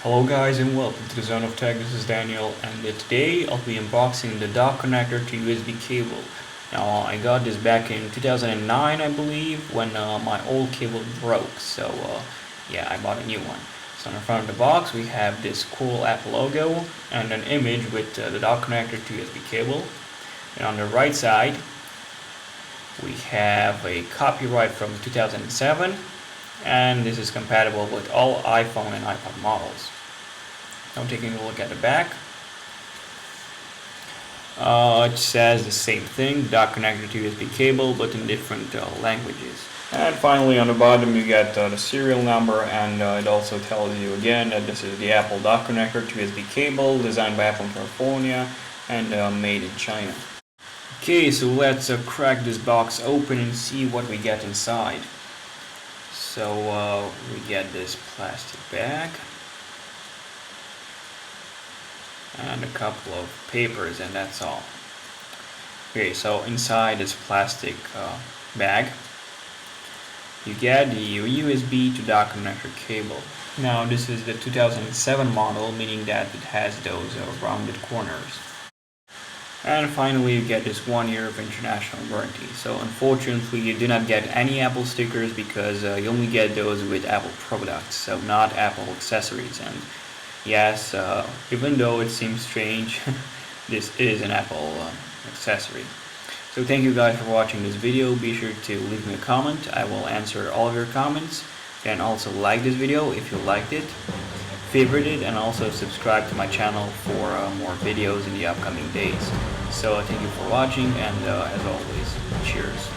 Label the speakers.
Speaker 1: Hello guys and welcome to the Zone of Tech. This is Daniel and today I'll be unboxing the dock connector to USB cable. Now I got this back in 2009 I believe when my old cable broke, so yeah, I bought a new one. So in front of the box we have this cool Apple logo and an image with the dock connector to USB cable. And on the right side we have a copyright from 2007, and this is compatible with all iPhone and iPod models. Now taking a look at the back, it says the same thing, dock connector to USB cable, but in different languages. And finally on the bottom you get the serial number, and it also tells you again that this is the Apple dock connector to USB cable, designed by Apple in California and made in China. Okay, so let's crack this box open and see what we get inside. So we get this plastic bag and a couple of papers, and that's all. Okay, so inside this plastic bag you get the USB to dock connector cable. Now this is the 2007 model, meaning that it has those rounded corners. And finally you get this 1 year of international warranty. So unfortunately you do not get any Apple stickers because you only get those with Apple products, so not Apple accessories. And yes, even though it seems strange, this is an Apple accessory. So thank you guys for watching this video. Be sure to leave me a comment. I will answer all of your comments. And also like this video if you liked it, favorite it, and also subscribe to my channel for more videos in the upcoming days. So thank you for watching, and as always, cheers.